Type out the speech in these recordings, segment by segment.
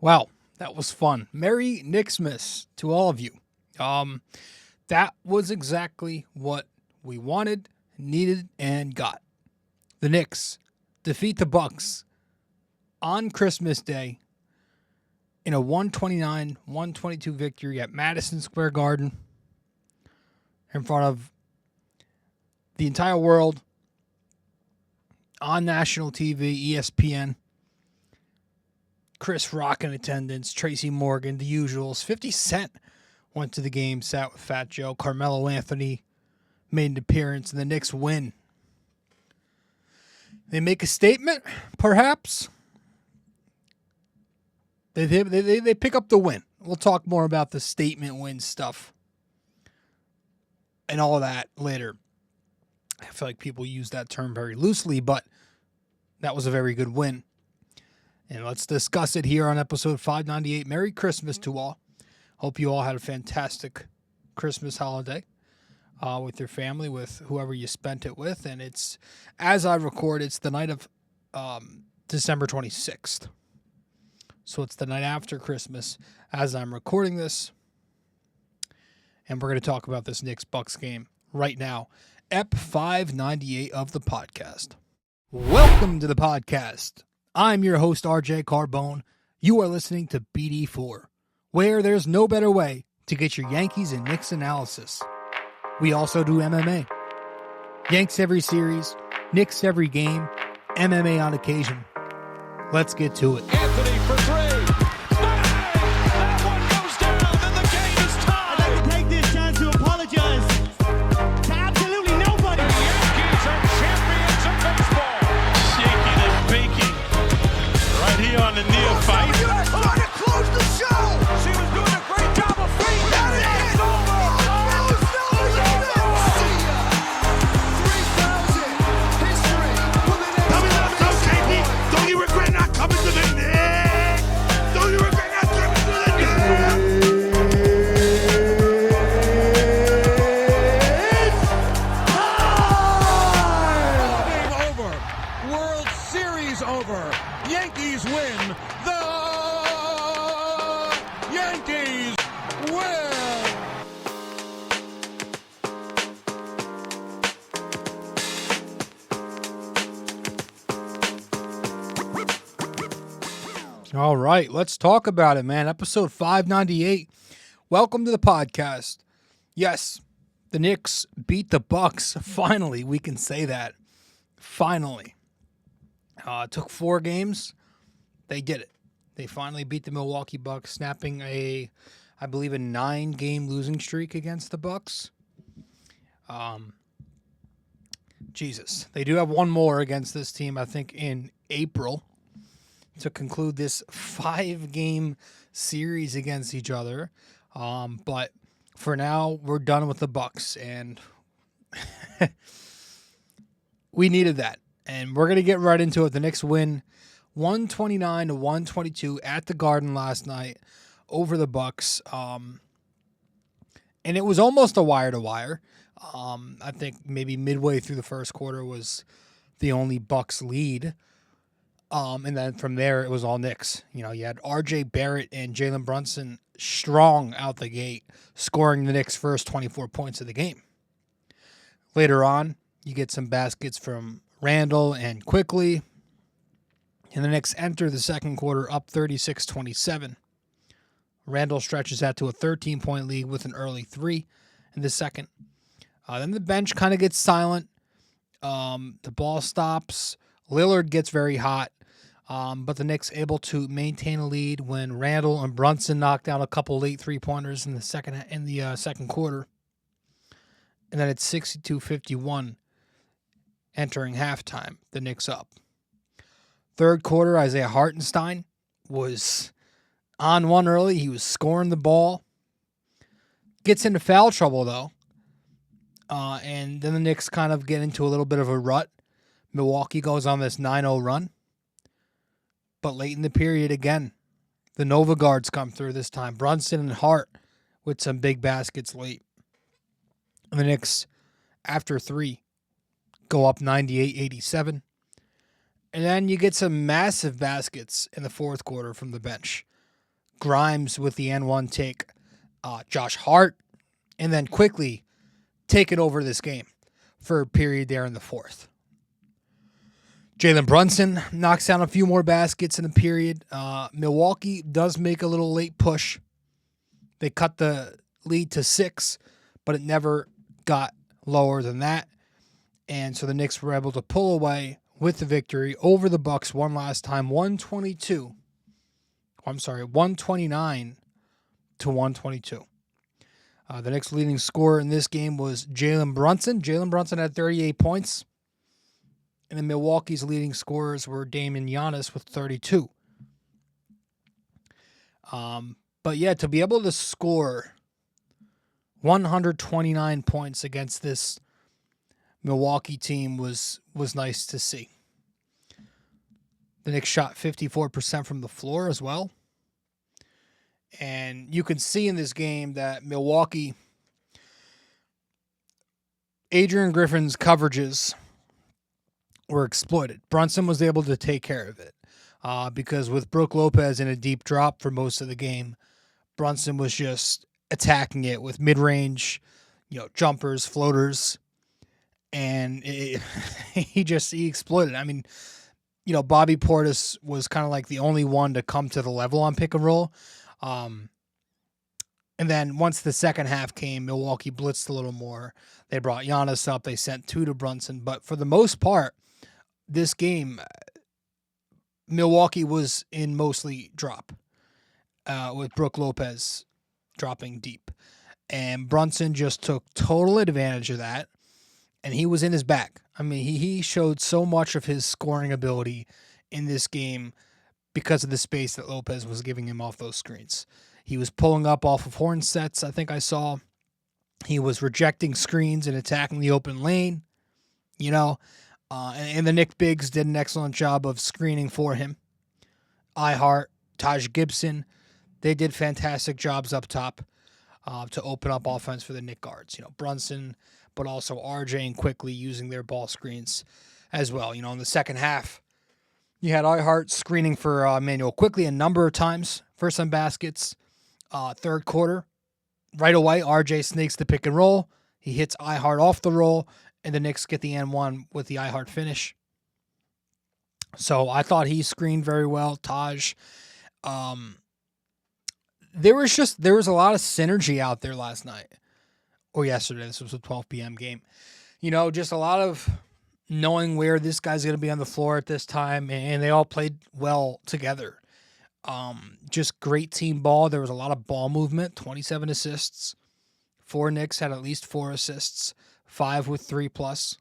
Wow, that was fun. Merry Knicksmas to all of you. That was exactly what we wanted, needed, and got. The Knicks defeat the Bucks on Christmas Day in a 129-122 victory at Madison Square Garden in front of the entire world on national TV, ESPN. Chris Rock in attendance, Tracy Morgan, the usuals. 50 Cent went to the game, sat with Fat Joe. Carmelo Anthony made an appearance, and the Knicks win. They make a statement, perhaps. They pick up the win. We'll talk more about the statement win stuff and all that later. I feel like people use that term very loosely, but that was a very good win. And let's discuss it here on episode 598. Merry Christmas to all. Hope you all had a fantastic Christmas holiday with your family, with whoever you spent it with. And it's, as I record, it's the night of December 26th. So it's the night after Christmas as I'm recording this. And we're going to talk about this Knicks-Bucks game right now. Ep 598 of the podcast. Welcome to the podcast. I'm your host, RJ Carbone. You are listening to BD4, where there's no better way to get your Yankees and Knicks analysis. We also do MMA. Yanks every series, Knicks every game, MMA on occasion. Let's get to it. Anthony for three. Bang! That one goes down, and the game is tied. I'd like to take this chance to apologize to absolutely nobody. The Yankees are champions of baseball. Shaking and baking right here on the neophyte. Trying to close the show. She was doing a great job of feeding. That is It's over. Don't you regret not coming to the Knicks? Don't you regret not coming to the Knicks? Game over. World Series over. Yankees win. The Yankees win. All right, let's talk about it, man. Episode 598. Welcome to the podcast. Yes, the Knicks beat the Bucks. Finally, we can say that. Finally. It took 4 games. They did it. They finally beat the Milwaukee Bucks, snapping I believe, a 9-game losing streak against the Bucks. Jesus. They do have one more against this team, I think, in April, to conclude this 5-game series against each other. But for now, we're done with the Bucks, and we needed that. And we're going to get right into it. The Knicks win 129-122 at the Garden last night over the Bucks. And it was almost a wire-to-wire. I think maybe midway through the first quarter was the only Bucks lead. And then from there, it was all Knicks. You know, you had R.J. Barrett and Jalen Brunson strong out the gate, scoring the Knicks' first 24 points of the game. Later on, you get some baskets from Randall and Quickly, and the Knicks enter the second quarter up 36-27. Randall stretches that to a 13-point lead with an early 3 in the second. Then the bench kind of gets silent. The ball stops. Lillard gets very hot. But the Knicks able to maintain a lead when Randall and Brunson knocked down a couple late 3-pointers in the second quarter. And then it's 62-51 entering halftime. The Knicks up. Third quarter, Isaiah Hartenstein was on one early. He was scoring the ball. Gets into foul trouble, though. And then the Knicks kind of get into a little bit of a rut. Milwaukee goes on this 9-0 run. But late in the period, again, the Nova guards come through this time. Brunson and Hart with some big baskets late. And the Knicks, after 3, go up 98-87. And then you get some massive baskets in the fourth quarter from the bench. Grimes with the N1 take Josh Hart, and then quickly take it over this game for a period there in the fourth. Jalen Brunson knocks down a few more baskets in the period. Milwaukee does make a little late push. They cut the lead to 6, but it never got lower than that. And so the Knicks were able to pull away with the victory over the Bucks one last time, 129 to 122. The Knicks' leading scorer in this game was Jalen Brunson. Jalen Brunson had 38 points. And then Milwaukee's leading scorers were Damian Giannis with 32. But yeah, to be able to score 129 points against this Milwaukee team was nice to see. The Knicks shot 54% from the floor as well. And you can see in this game that Milwaukee, Adrian Griffin's coverages were exploited. Brunson was able to take care of it because with Brook Lopez in a deep drop for most of the game, Brunson was just attacking it with mid-range, jumpers, floaters, and he exploited. I mean, Bobby Portis was kind of like the only one to come to the level on pick and roll. And then once the second half came, Milwaukee blitzed a little more. They brought Giannis up. They sent 2 to Brunson. But for the most part, this game, Milwaukee was in mostly drop with Brook Lopez dropping deep. And Brunson just took total advantage of that, and he was in his bag. I mean, he showed so much of his scoring ability in this game because of the space that Lopez was giving him off those screens. He was pulling up off of horn sets, I think I saw. He was rejecting screens and attacking the open lane, and the Knicks bigs did an excellent job of screening for him. Ihart, Taj Gibson, they did fantastic jobs up top to open up offense for the Knicks guards. Brunson, but also RJ and Quickly using their ball screens as well. In the second half, you had Ihart screening for Emmanuel Quickly a number of times for some baskets. Third quarter, right away, RJ snakes the pick and roll. He hits Ihart off the roll, and the Knicks get the N1 with the Ihart finish. So I thought he screened very well. Taj. There was a lot of synergy out there last night. Or yesterday. This was a 12 p.m. game. Just a lot of knowing where this guy's going to be on the floor at this time, and they all played well together. Just great team ball. There was a lot of ball movement, 27 assists. 4 Knicks had at least 4 assists, 5 with 3+.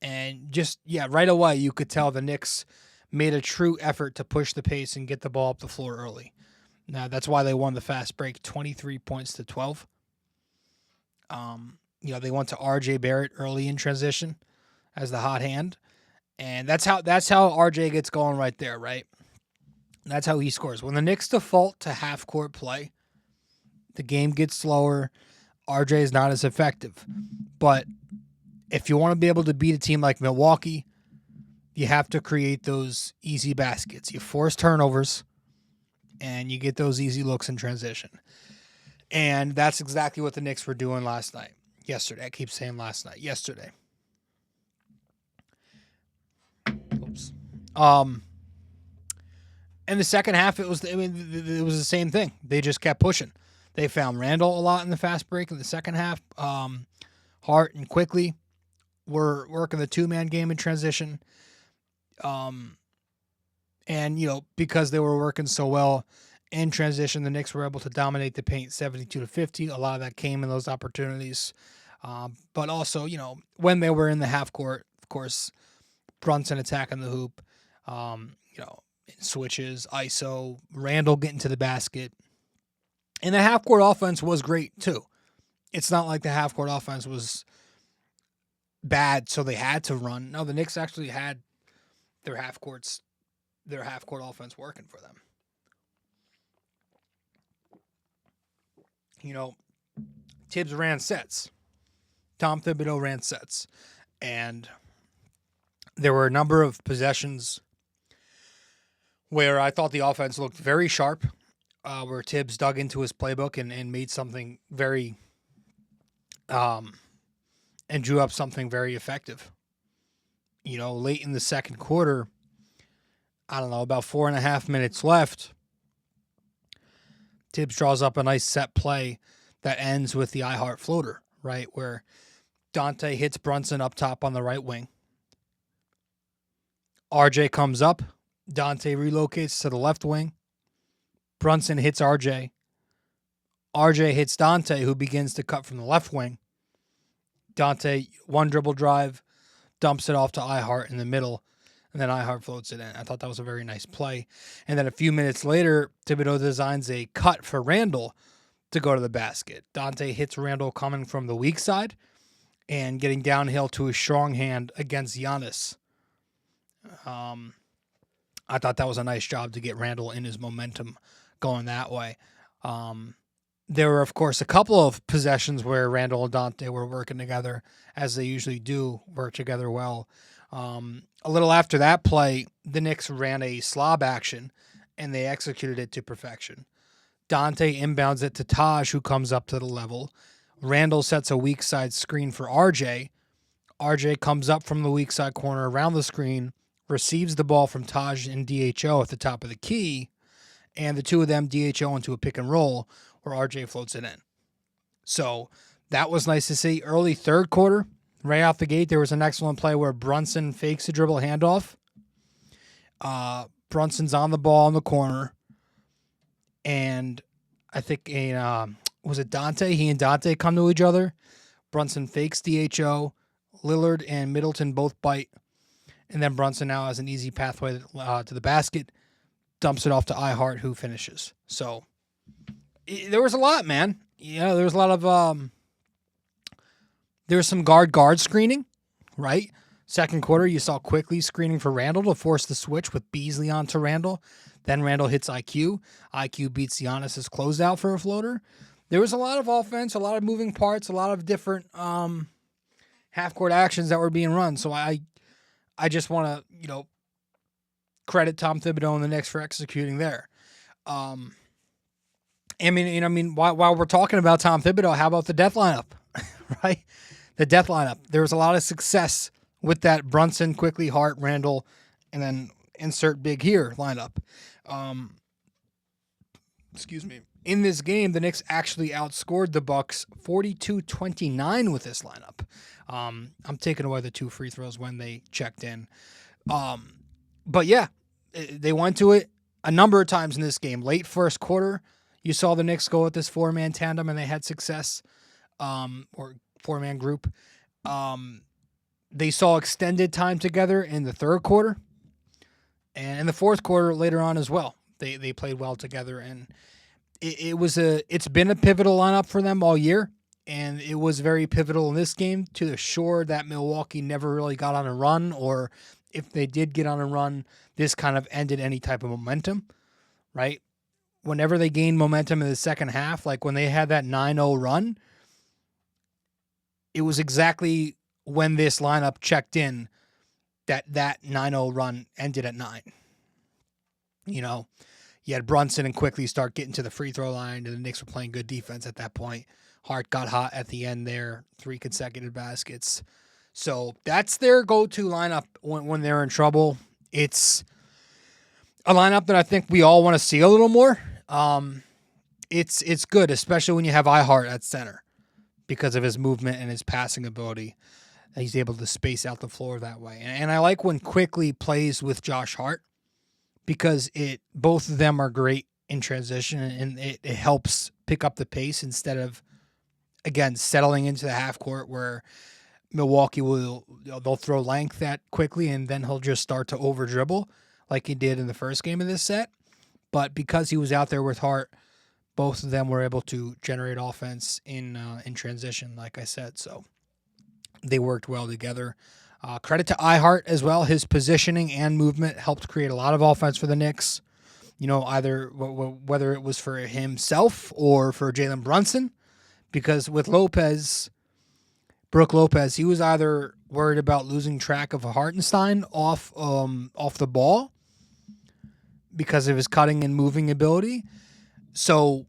And right away you could tell the Knicks made a true effort to push the pace and get the ball up the floor early. Now, that's why they won the fast break 23 points to 12. They went to RJ Barrett early in transition as the hot hand. And that's how RJ gets going right there, right? That's how he scores. When the Knicks default to half-court play, the game gets slower. RJ is not as effective. But if you want to be able to beat a team like Milwaukee, you have to create those easy baskets. You force turnovers, and you get those easy looks in transition. And that's exactly what the Knicks were doing yesterday. I keep saying last night. Yesterday. Oops. In the second half, it was the same thing. They just kept pushing. They found Randall a lot in the fast break in the second half. Hart and Quickly were working the 2-man game in transition. And, because they were working so well in transition, the Knicks were able to dominate the paint 72-50. A lot of that came in those opportunities. But also, when they were in the half court, of course, Brunson attacking the hoop, switches, ISO, Randall getting to the basket. And the half court offense was great too. It's not like the half court offense was bad, so they had to run. No, the Knicks actually had their half court offense working for them. Tibbs ran sets. Tom Thibodeau ran sets. And there were a number of possessions where I thought the offense looked very sharp, where Tibbs dug into his playbook and made something very, and drew up something very effective. Late in the second quarter, I don't know, about 4.5 minutes left, Tibbs draws up a nice set play that ends with the I Heart floater, right, where Dante hits Brunson up top on the right wing. RJ comes up. Dante relocates to the left wing. Brunson hits RJ. RJ hits Dante, who begins to cut from the left wing. Dante, one dribble drive, dumps it off to iHeart in the middle, and then iHeart floats it in. I thought that was a very nice play. And then a few minutes later, Thibodeau designs a cut for Randall to go to the basket. Dante hits Randall coming from the weak side and getting downhill to his strong hand against Giannis. I thought that was a nice job to get Randall in his momentum going that way. There were, of course, a couple of possessions where Randall and Dante were working together, as they usually do, work together well. A little after that play, the Knicks ran a slob action, and they executed it to perfection. Dante inbounds it to Taj, who comes up to the level. Randall sets a weak side screen for RJ. RJ comes up from the weak side corner around the screen, receives the ball from Taj and DHO at the top of the key, and the two of them DHO into a pick and roll where RJ floats it in. So that was nice to see. Early third quarter, right out the gate, there was an excellent play where Brunson fakes a dribble handoff. Brunson's on the ball in the corner, and I think was it Dante? He and Dante come to each other. Brunson fakes DHO. Lillard and Middleton both bite. And then Brunson now has an easy pathway to the basket. Dumps it off to iHeart, who finishes. So there was a lot, man. There was a lot of there was some guard screening, right? Second quarter, you saw Quickly screening for Randall to force the switch with Beasley onto Randall. Then Randall hits IQ. IQ beats Giannis' closeout for a floater. There was a lot of offense, a lot of moving parts, a lot of different half-court actions that were being run. So I just want to, credit Tom Thibodeau and the Knicks for executing there. While we're talking about Tom Thibodeau, how about the death lineup, right? The death lineup. There was a lot of success with that Brunson, Quickly, Hart, Randall, and then insert big here lineup. Excuse me. In this game, the Knicks actually outscored the Bucks 42-29 with this lineup. I'm taking away the 2 free throws when they checked in. But yeah, they went to it a number of times in this game. Late first quarter, you saw the Knicks go with this 4-man tandem, and they had success, or 4-man group. They saw extended time together in the third quarter, and in the fourth quarter later on as well. They played well together, and it's been a pivotal lineup for them all year, and it was very pivotal in this game to assure that Milwaukee never really got on a run, or if they did get on a run, this kind of ended any type of momentum, right? Whenever they gained momentum in the second half, like when they had that 9-0 run, it was exactly when this lineup checked in that 9-0 run ended at 9. You had Brunson and Quickly start getting to the free throw line, and the Knicks were playing good defense at that point. Hart got hot at the end there, 3 consecutive baskets. So that's their go-to lineup when they're in trouble. It's a lineup that I think we all want to see a little more. It's good, especially when you have iHeart at center because of his movement and his passing ability. He's able to space out the floor that way. And I like when Quickly plays with Josh Hart because both of them are great in transition, and it helps pick up the pace instead of, again, settling into the half court where Milwaukee they'll throw length that quickly, and then he'll just start to over dribble like he did in the first game of this set. But because he was out there with Hart, both of them were able to generate offense in transition, like I said. So they worked well together. Credit to iHeart as well. His positioning and movement helped create a lot of offense for the Knicks. Either whether it was for himself or for Jalen Brunson, because with Brook Lopez, he was either worried about losing track of a Hartenstein off the ball, because of his cutting and moving ability. So,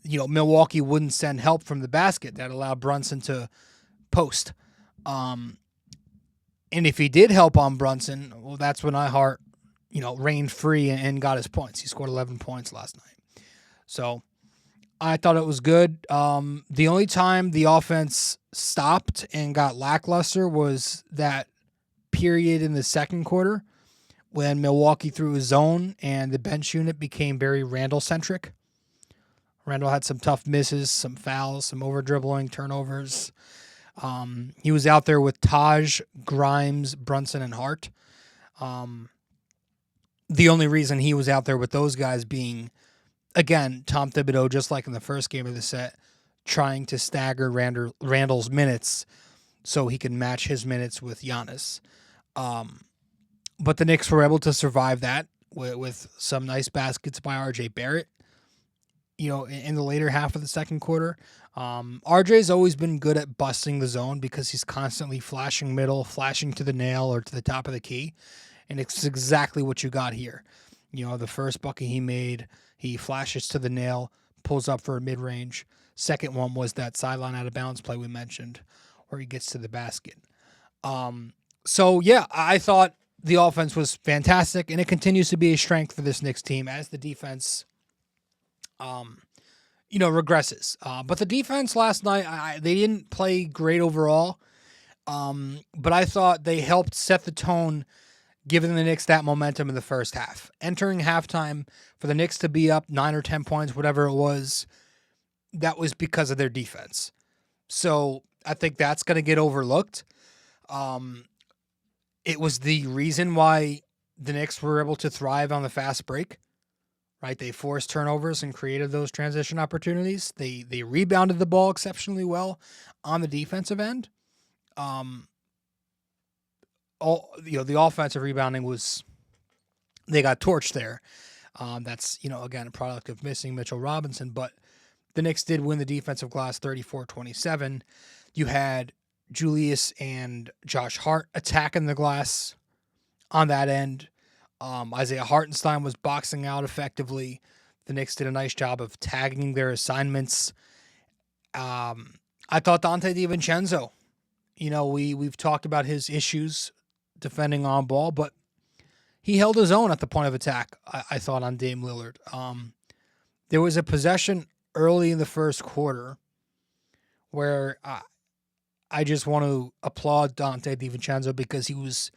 Milwaukee wouldn't send help from the basket. That allowed Brunson to post. And if he did help on Brunson, well, that's when iHeart, reigned free and got his points. He scored 11 points last night. So I thought it was good. The only time the offense stopped and got lackluster was that period in the second quarter when Milwaukee threw a zone and the bench unit became very Randall-centric. Randall had some tough misses, some fouls, some over-dribbling, turnovers. He was out there with Taj, Grimes, Brunson, and Hart. The only reason he was out there with those guys being, again, Tom Thibodeau, just like in the first game of the set, trying to stagger Randall's minutes so he can match his minutes with Giannis. But the Knicks were able to survive that with some nice baskets by RJ Barrett, in the later half of the second quarter. RJ's always been good at busting the zone because he's constantly flashing middle, flashing to the nail or to the top of the key. And it's exactly what you got here. The first bucket he made, he flashes to the nail, pulls up for a mid-range. Second one was that sideline out of bounds play we mentioned where he gets to the basket. So, yeah, I thought the offense was fantastic, and it continues to be a strength for this Knicks team as the defense regresses. But the defense last night, they didn't play great overall. But I thought they helped set the tone, giving the Knicks that momentum in the first half. Entering halftime, for the Knicks to be up 9 or 10 points, whatever it was, that was because of their defense. So I think that's going to get overlooked. It was the reason why the Knicks were able to thrive on the fast break. Right, they forced turnovers and created those transition opportunities. They rebounded the ball exceptionally well on the defensive end. The offensive rebounding they got torched there. That's again a product of missing Mitchell Robinson, but the Knicks did win the defensive glass 34-27. You had Julius and Josh Hart attacking the glass on that end. Isaiah Hartenstein was boxing out effectively. The Knicks did a nice job of tagging their assignments. I thought Dante DiVincenzo, we've talked about his issues defending on ball, but he held his own at the point of attack, I thought, on Dame Lillard. There was a possession early in the first quarter where I just want to applaud Dante DiVincenzo because he was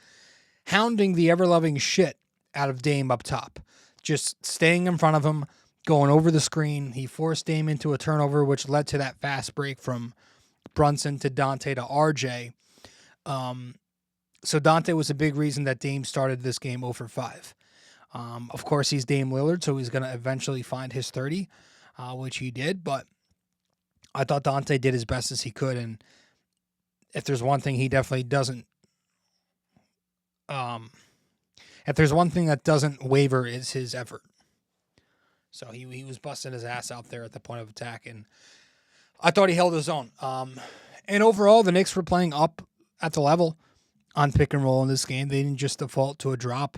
hounding the ever-loving shit out of Dame up top, just staying in front of him, going over the screen. He forced Dame into a turnover, which led to that fast break from Brunson to Dante to RJ. So Dante was a big reason that Dame started this game 0 for 5. Of course, he's Dame Lillard, so he's going to eventually find his 30, which he did. But I thought Dante did as best as he could, and if there's one thing he definitely doesn't, if there's one thing that doesn't waver, is his effort. So he was busting his ass out there at the point of attack, and I thought he held his own. And overall, the Knicks were playing up at the level on pick and roll in this game. They didn't just default to a drop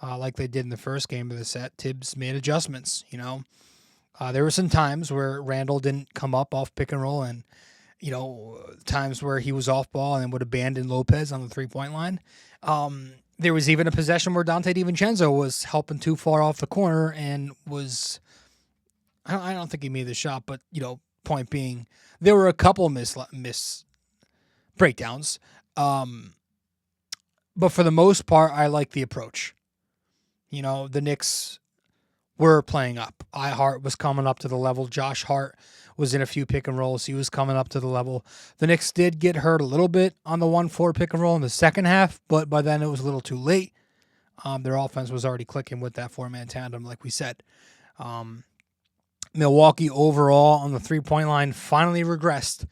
like they did in the first game of the set. Tibbs made adjustments, There were some times where Randall didn't come up off pick and roll, and, times where he was off ball and would abandon Lopez on the three-point line. There was even a possession where Dante DiVincenzo was helping too far off the corner and was, I don't think he made the shot, but, point being, there were a couple miss breakdowns. But for the most part, I like the approach. The Knicks were playing up. Hart was coming up to the level. Josh Hart was in a few pick and rolls. He was coming up to the level. The Knicks did get hurt a little bit on the 1-4 pick and roll in the second half, but by then it was a little too late. Their offense was already clicking with that four-man tandem, like we said. Milwaukee overall on the three-point line finally regressed,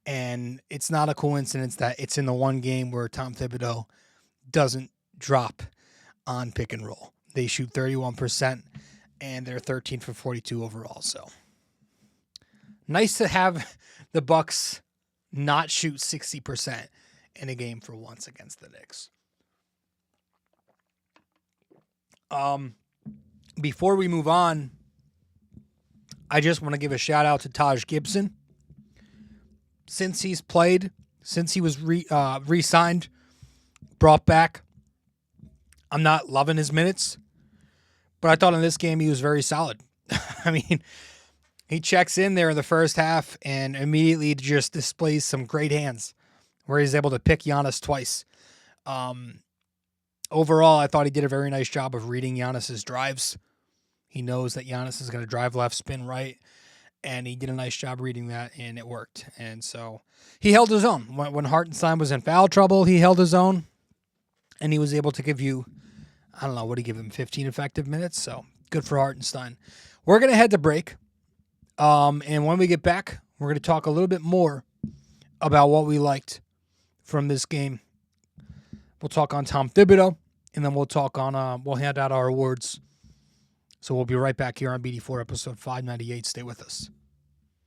and it's not a coincidence that it's in the one game where Tom Thibodeau doesn't drop on pick and roll. They shoot 31%, and they're 13 for 42 overall. So nice to have the Bucks not shoot 60% in a game for once against the Knicks. Before we move on, I just want to give a shout out to Taj Gibson. Since he's played, since he was re-signed, brought back, I'm not loving his minutes, but I thought in this game he was very solid. I mean, he checks in there in the first half and immediately just displays some great hands where he's able to pick Giannis twice. Overall, I thought he did a very nice job of reading Giannis's drives. He knows that Giannis is going to drive left, spin right, and he did a nice job reading that, and it worked. And so he held his own. When Hartenstein was in foul trouble, he held his own, and he was able to give you, I don't know, what did he give him, 15 effective minutes? So good for Hartenstein. We're going to head to break, and when we get back, we're going to talk a little bit more about what we liked from this game. We'll talk on Tom Thibodeau, and then we'll talk on, we'll hand out our awards. So we'll be right back here on BD4 episode 598. Stay with us.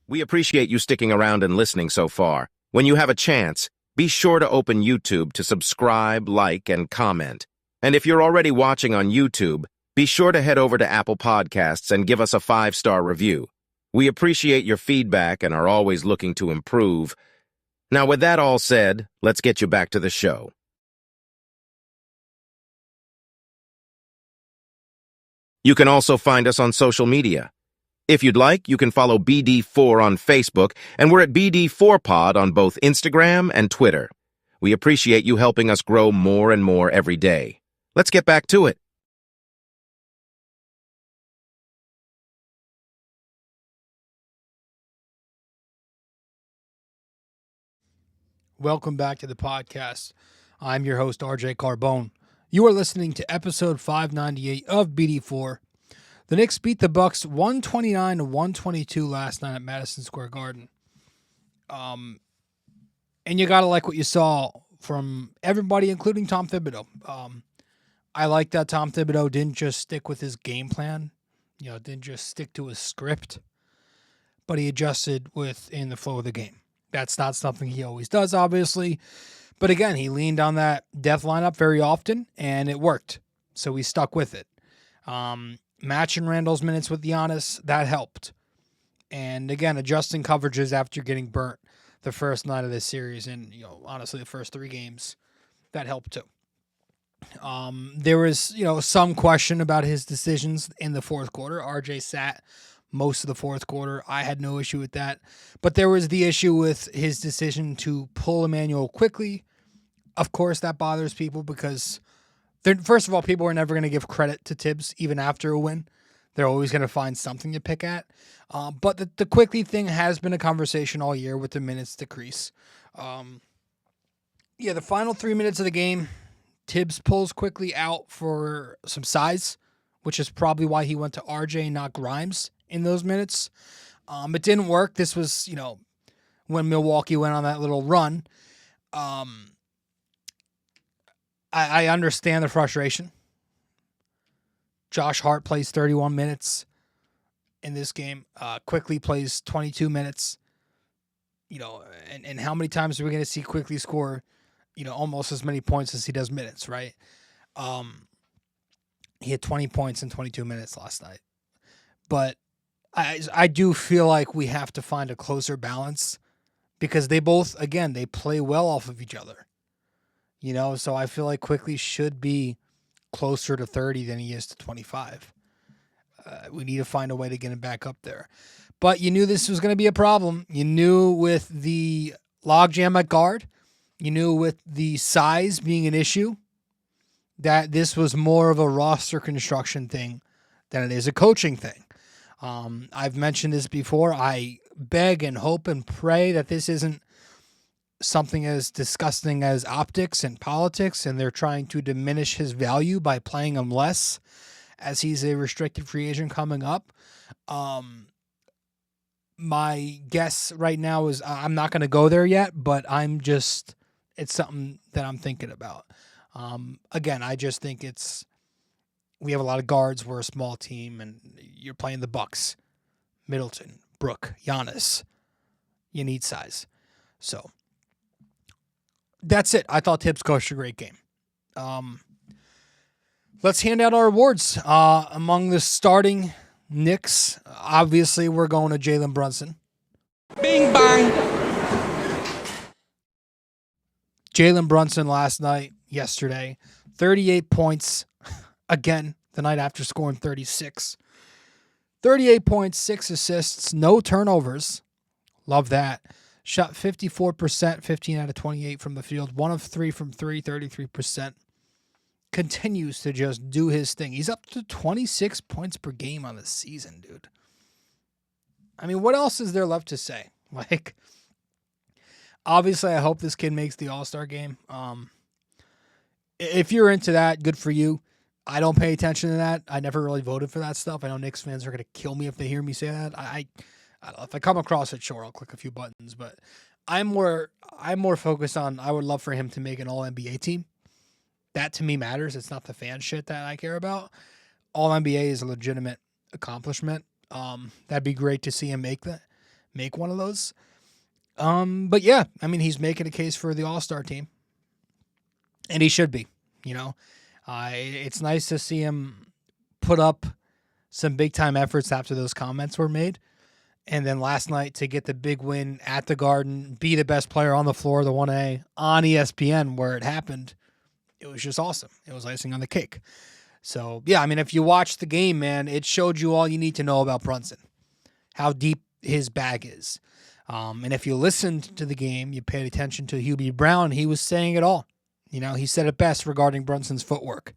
We appreciate you sticking around and listening so far. When you have a chance, be sure to open YouTube to subscribe, like, and comment. And if you're already watching on YouTube, be sure to head over to Apple Podcasts and give us a 5-star review. We appreciate your feedback and are always looking to improve. Now, with that all said, let's get you back to the show. You can also find us on social media. If you'd like, you can follow BD4 on Facebook, and we're at BD4Pod on both Instagram and Twitter. We appreciate you helping us grow more and more every day. Let's get back to it. Welcome back to the podcast. I'm your host, RJ Carbone. You are listening to episode 598 of BD4. The Knicks beat the Bucks 129-122 last night at Madison Square Garden. And you got to like what you saw from everybody, including Tom Thibodeau. I like that Tom Thibodeau didn't just stick with his game plan, didn't just stick to his script, but he adjusted within the flow of the game. That's not something he always does, obviously. But again, he leaned on that death lineup very often, and it worked. So he stuck with it. Matching Randall's minutes with Giannis, that helped. And again, adjusting coverages after getting burnt the first night of this series, and honestly, the first 3 games, that helped too. There was some question about his decisions in the fourth quarter. RJ sat most of the fourth quarter. I had no issue with that. But there was the issue with his decision to pull Emmanuel quickly. Of course, that bothers people because, first of all, people are never going to give credit to Tibbs even after a win. They're always going to find something to pick at. But the quickly thing has been a conversation all year with the minutes decrease. The final 3 minutes of the game, Tibbs pulls quickly out for some size, which is probably why he went to RJ, not Grimes, in those minutes. It didn't work. This was, when Milwaukee went on that little run. I understand the frustration. Josh Hart plays 31 minutes in this game. Quickly plays 22 minutes. And how many times are we going to see Quickly score, almost as many points as he does minutes, right? He had 20 points in 22 minutes last night. But I do feel like we have to find a closer balance because they both, again, they play well off of each other. So I feel like Quickly should be closer to 30 than he is to 25. We need to find a way to get him back up there. But you knew this was going to be a problem. You knew with the logjam at guard, you knew with the size being an issue, that this was more of a roster construction thing than it is a coaching thing. I've mentioned this before. I beg and hope and pray that this isn't something as disgusting as optics and politics, and they're trying to diminish his value by playing him less as he's a restricted free agent coming up. My guess right now is I'm not going to go there yet, but it's something that I'm thinking about. Again, I just think we have a lot of guards. We're a small team, and you're playing the Bucks, Middleton, Brook, Giannis. You need size. So that's it. I thought Tibbs coached a great game. Let's hand out our awards. Among the starting Knicks, obviously we're going to Jalen Brunson. Bing bang. Jalen Brunson yesterday, 38 points. Again, the night after scoring 36. 38 points, 6 assists, no turnovers. Love that. Shot 54%, 15 out of 28 from the field. 1 of 3 from 3, 33%. Continues to just do his thing. He's up to 26 points per game on the season, dude. I mean, what else is there left to say? Like, obviously, I hope this kid makes the All-Star game. If you're into that, good for you. I don't pay attention to that. I never really voted for that stuff. I know Knicks fans are going to kill me if they hear me say that. I don't know. If I come across it, sure, I'll click a few buttons. But I'm more focused on, I would love for him to make an All-NBA team. That, to me, matters. It's not the fan shit that I care about. All-NBA is a legitimate accomplishment. That'd be great to see him make one of those. But yeah, I mean, he's making a case for the All-Star team. And he should be, you know. It's nice to see him put up some big-time efforts after those comments were made. And then last night to get the big win at the Garden, be the best player on the floor, the 1A, on ESPN where it happened, it was just awesome. It was icing on the cake. So, yeah, I mean, if you watch the game, man, it showed you all you need to know about Brunson, how deep his bag is. And if you listened to the game, you paid attention to Hubie Brown, he was saying it all. You know, he said it best regarding Brunson's footwork.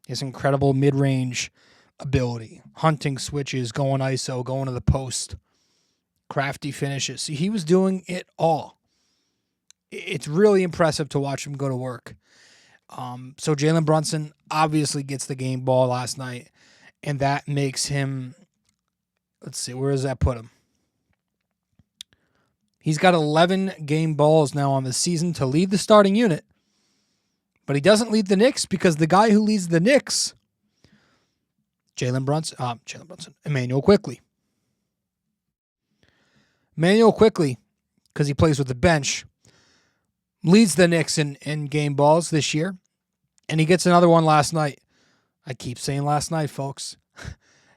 His incredible mid-range ability, hunting switches, going ISO, going to the post, crafty finishes. See, he was doing it all. It's really impressive to watch him go to work. So Jalen Brunson obviously gets the game ball last night, and that makes him, let's see, where does that put him? He's got 11 game balls now on the season to lead the starting unit, but he doesn't lead the Knicks because the guy who leads the Knicks, Immanuel Quickley. Immanuel Quickley, because he plays with the bench, leads the Knicks in game balls this year, and he gets another one last night. I keep saying last night, folks.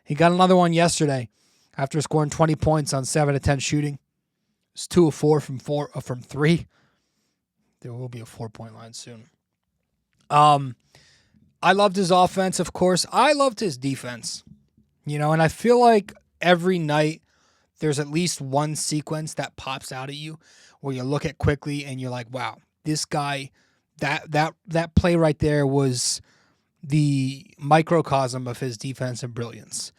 He got another one yesterday after scoring 20 points on 7 of 10 shooting. It's 2 of 4 from 3. There will be a 4-point line soon. I loved his offense, of course. I loved his defense. You know, and I feel like every night there's at least one sequence that pops out at you where you look at Quickley and you're like, wow, this guy, that play right there was the microcosm of his defensive brilliance.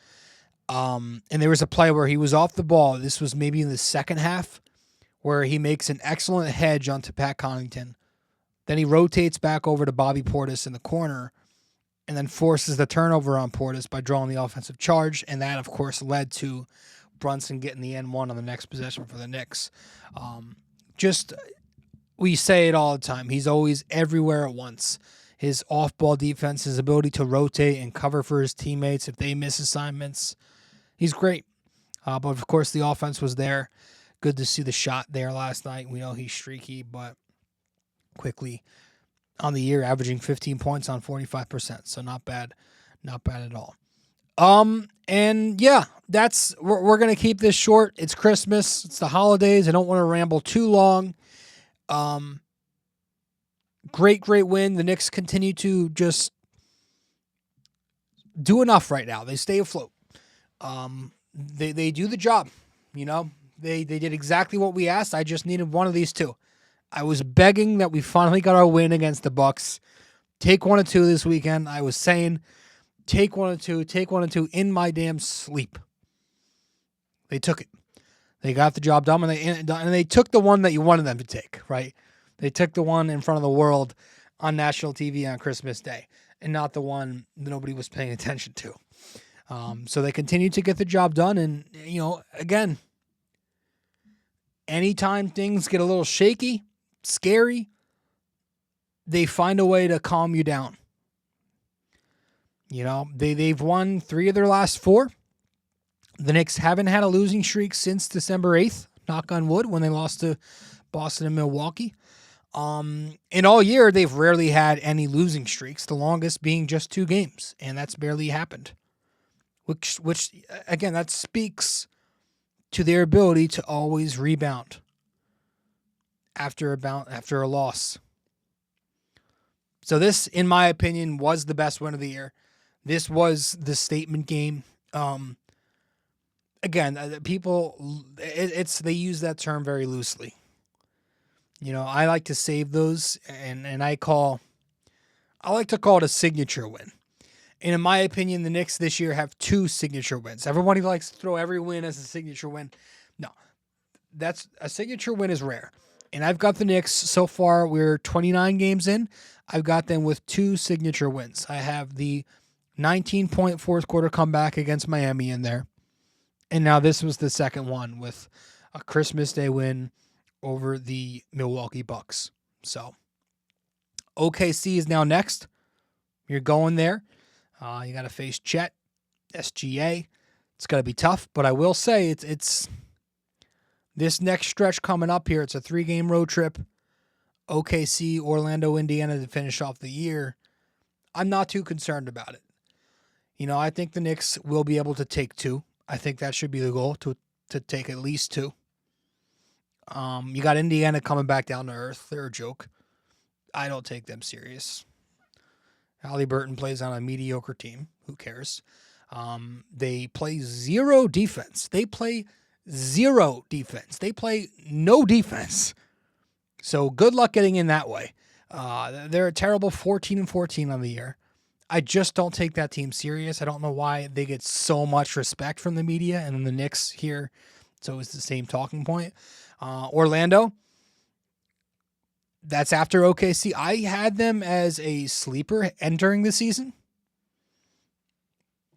And there was a play where he was off the ball. This was maybe in the second half where he makes an excellent hedge onto Pat Connaughton. Then he rotates back over to Bobby Portis in the corner and then forces the turnover on Portis by drawing the offensive charge. And that, of course, led to Brunson getting the N1 on the next possession for the Knicks. We say it all the time. He's always everywhere at once. His off-ball defense, his ability to rotate and cover for his teammates if they miss assignments. He's great. But, of course, the offense was there. Good to see the shot there last night. We know he's streaky, but Quickley on the year averaging 15 points on 45%. So not bad. Not bad at all. And yeah, we're going to keep this short. It's Christmas. It's the holidays. I don't want to ramble too long. Great win. The Knicks continue to just do enough right now. They stay afloat. They do the job. You know, they did exactly what we asked. I just needed one of these two. I was begging that we finally got our win against the Bucks. Take 1 of 2 this weekend. I was saying, take 1 of 2 in my damn sleep. They took it. They got the job done, and they took the one that you wanted them to take, right? They took the one in front of the world on national TV on Christmas Day, and not the one that nobody was paying attention to. So they continue to get the job done, and, you know, again, anytime things get a little shaky, scary, they find a way to calm you down. You know, they've won 3 of their last 4. The Knicks haven't had a losing streak since December 8th, knock on wood, when they lost to Boston and Milwaukee. In all year, they've rarely had any losing streaks, the longest being just 2 games, and that's barely happened. Which again, that speaks to their ability to always rebound after a loss. So this, in my opinion, was the best win of the year. This was the statement game. Again, people, they use that term very loosely. You know, I like to save those, and I like to call it a signature win. And in my opinion, the Knicks this year have 2 signature wins. Everybody likes to throw every win as a signature win. No, that's a signature win is rare. And I've got the Knicks so far. We're 29 games in. I've got them with 2 signature wins. I have the 19-point fourth quarter comeback against Miami in there. And now this was the second one with a Christmas Day win over the Milwaukee Bucks. So OKC is now next. You're going there. You got to face Chet, SGA. It's going to be tough, but I will say it's this next stretch coming up here. It's a 3-game road trip. OKC, Orlando, Indiana to finish off the year. I'm not too concerned about it. You know, I think the Knicks will be able to take 2. I think that should be the goal, to take at least 2. You got Indiana coming back down to earth. They're a joke. I don't take them serious. Halliburton plays on a mediocre team. Who cares? They play 0 defense. They play no defense. So good luck getting in that way. They're a terrible 14-14 on the year. I just don't take that team serious. I don't know why they get so much respect from the media, and then the Knicks here, it's always the same talking point. Orlando, that's after OKC. I had them as a sleeper entering the season,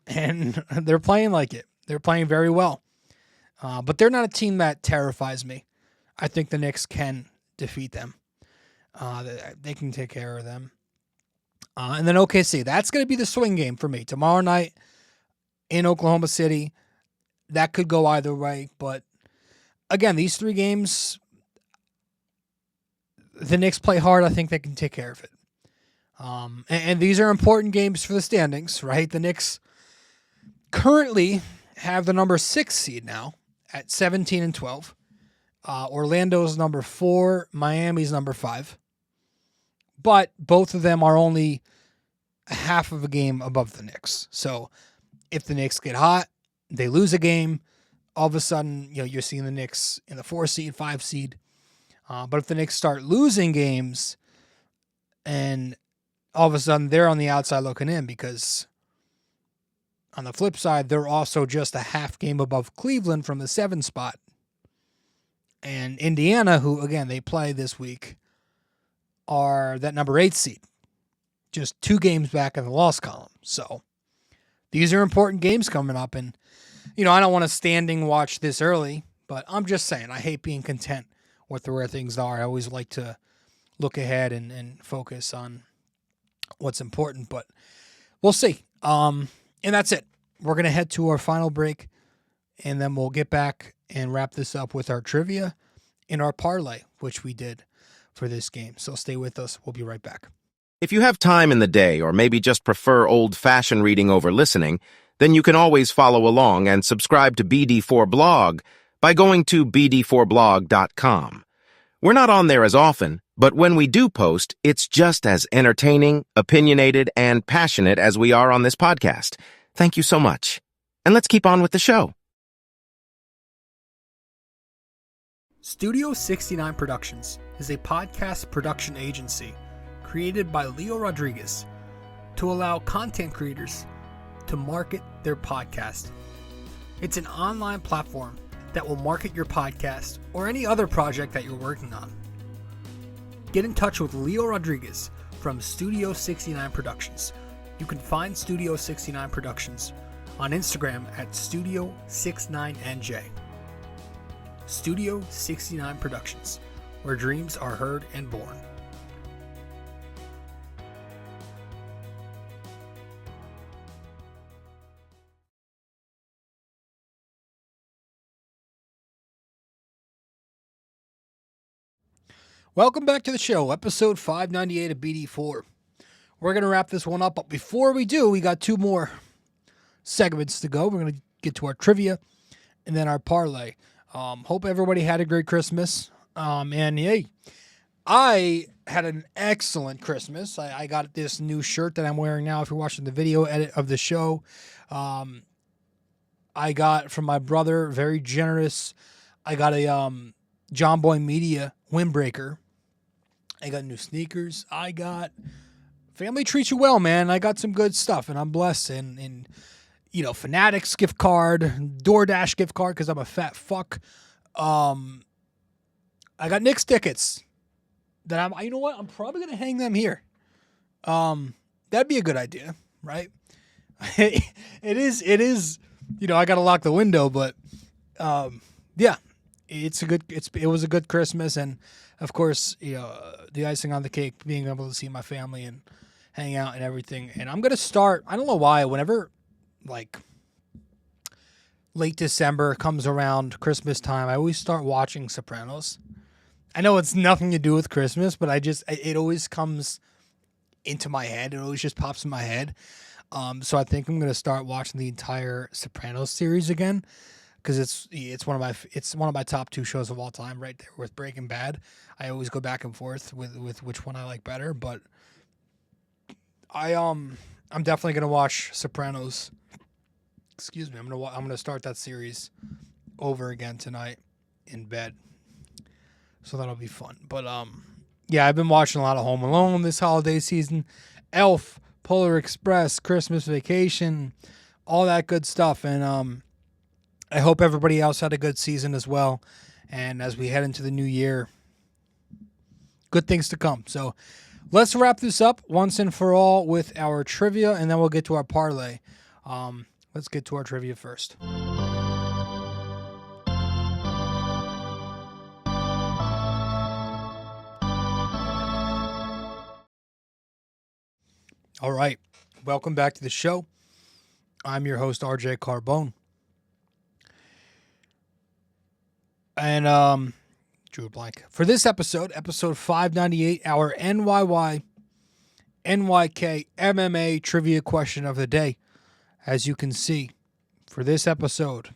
and they're playing like it. They're playing very well. But they're not a team that terrifies me. I think the Knicks can defeat them. They can take care of them. And then OKC, that's going to be the swing game for me. Tomorrow night in Oklahoma City, that could go either way. But again, these 3 games, the Knicks play hard. I think they can take care of it. And these are important games for the standings, right? The Knicks currently have the number 6 seed now at 17-12. Orlando's number 4, Miami's number 5. But both of them are only a half of a game above the Knicks. So if the Knicks get hot, they lose a game, all of a sudden, you know, you're seeing the Knicks in the 4 seed, 5 seed. But if the Knicks start losing games, and all of a sudden they're on the outside looking in, because on the flip side, they're also just a half game above Cleveland from the 7 spot. And Indiana, who, again, they play this week, are that number 8 seed. Just 2 games back in the loss column. So these are important games coming up. And, you know, I don't want to standing watch this early, but I'm just saying, I hate being content with where things are. I always like to look ahead and focus on what's important, but we'll see. And that's it. We're going to head to our final break, and then we'll get back and wrap this up with our trivia and our parlay, which we did for this game. So stay with us. We'll be right back. If you have time in the day, or maybe just prefer old-fashioned reading over listening, then you can always follow along and subscribe to BD4 Blog by going to BD4blog.com. We're not on there as often, but when we do post, it's just as entertaining, opinionated, and passionate as we are on this podcast. Thank you so much. And let's keep on with the show. Studio 69 Productions is a podcast production agency created by Leo Rodriguez to allow content creators to market their podcast. It's an online platform that will market your podcast or any other project that you're working on. Get in touch with Leo Rodriguez from Studio 69 Productions. You can find Studio 69 Productions on Instagram at Studio69NJ. Studio 69 Productions, where dreams are heard and born. Welcome back to the show, episode 598 of BD4. We're going to wrap this one up, but before we do, we got two more segments to go. We're going to get to our trivia and then our parlay. Hope everybody had a great Christmas. And hey, I had an excellent Christmas. I got this new shirt that I'm wearing now. If you're watching the video edit of the show, I got from my brother, very generous. I got a John Boy Media windbreaker. I got new sneakers. I got family treats you well, man. I got some good stuff, and I'm blessed. And you know, Fanatics gift card, DoorDash gift card because I'm a fat fuck. I got Knicks tickets that you know what? I'm probably gonna hang them here. That'd be a good idea, right? It is. You know, I gotta lock the window, but yeah. It was a good Christmas, and of course, you know, the icing on the cake, being able to see my family and hang out and everything. And I'm gonna start. I don't know why. Whenever like late December comes around, Christmas time, I always start watching Sopranos. I know it's nothing to do with Christmas, but it always comes into my head. It always just pops in my head. So I think I'm gonna start watching the entire Sopranos series again. Because it's one of my top two shows of all time, right there with Breaking Bad. I always go back and forth with which one I like better, but I'm definitely gonna watch Sopranos. Excuse me, I'm gonna start that series over again tonight in bed, so that'll be fun. But yeah, I've been watching a lot of Home Alone this holiday season, Elf, Polar Express, Christmas Vacation, all that good stuff, and I hope everybody else had a good season as well. And as we head into the new year, good things to come. So let's wrap this up once and for all with our trivia, and then we'll get to our parlay. Let's get to our trivia first. All right. Welcome back to the show. I'm your host, RJ Carbone. And drew a blank. For this episode 598, our NYY-NYK-MMA Trivia Question of the Day. As you can see, for this episode,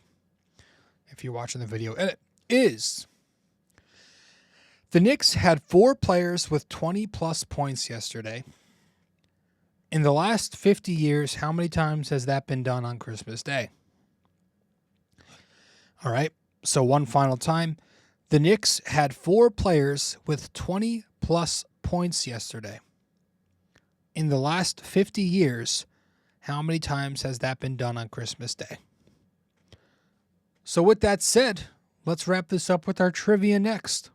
if you're watching the video edit, is the Knicks had 4 players with 20-plus points yesterday. In the last 50 years, how many times has that been done on Christmas Day? All right. So one final time, the Knicks had 4 players with 20-plus points yesterday. In the last 50 years, how many times has that been done on Christmas Day? So with that said, let's wrap this up with our trivia next.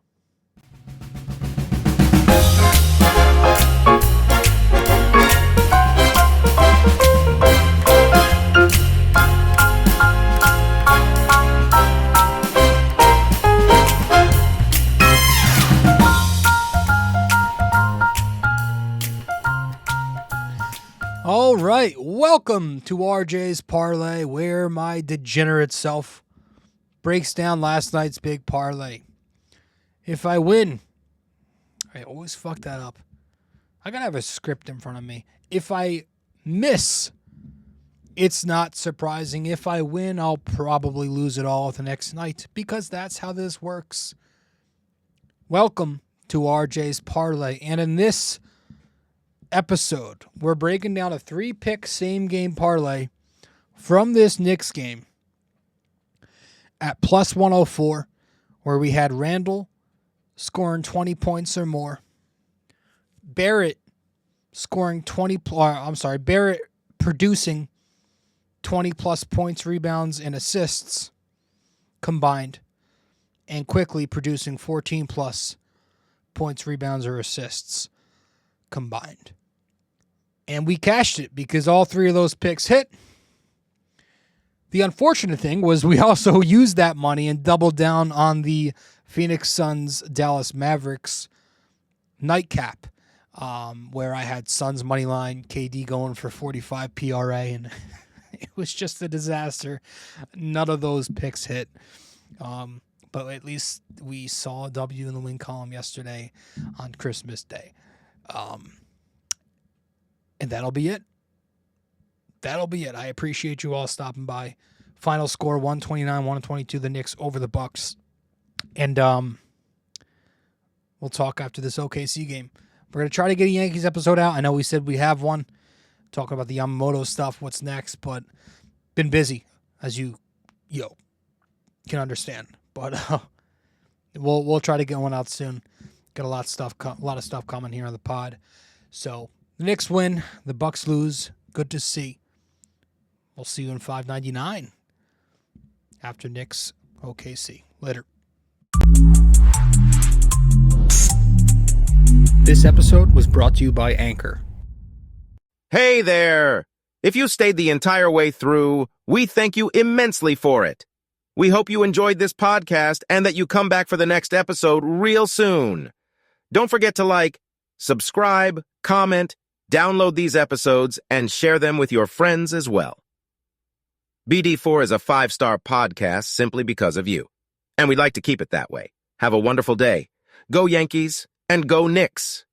All right, welcome to RJ's Parlay, where my degenerate self breaks down last night's big parlay. If I win, I always fuck that up. I gotta have a script in front of me. If I miss, it's not surprising. If I win, I'll probably lose it all the next night, because that's how this works. Welcome to RJ's Parlay, and in this episode, we're breaking down a 3-pick same-game parlay from this Knicks game at plus 104, where we had Randall scoring 20 points or more, Barrett Barrett producing 20-plus points, rebounds, and assists combined, and quickly producing 14-plus points, rebounds, or assists combined. And we cashed it because all 3 of those picks hit. The unfortunate thing was we also used that money and doubled down on the Phoenix Suns Dallas Mavericks nightcap, where I had Suns money line, KD going for 45 PRA, and it was just a disaster. None of those picks hit. but at least we saw a W in the win column yesterday on Christmas Day. And that'll be it. That'll be it. I appreciate you all stopping by. Final score, 129-122, the Knicks over the Bucks. And we'll talk after this OKC game. We're going to try to get a Yankees episode out. I know we said we have one, talking about the Yamamoto stuff, what's next, but been busy, as you can understand. But we'll try to get one out soon. Got a lot of stuff coming here on the pod. So the Knicks win, the Bucks lose. Good to see. We'll see you in 599 after Knicks OKC. Later. This episode was brought to you by Anchor. Hey there! If you stayed the entire way through, we thank you immensely for it. We hope you enjoyed this podcast and that you come back for the next episode real soon. Don't forget to like, subscribe, comment, download these episodes, and share them with your friends as well. BD4 is a 5-star podcast simply because of you, and we'd like to keep it that way. Have a wonderful day. Go Yankees, and go Knicks!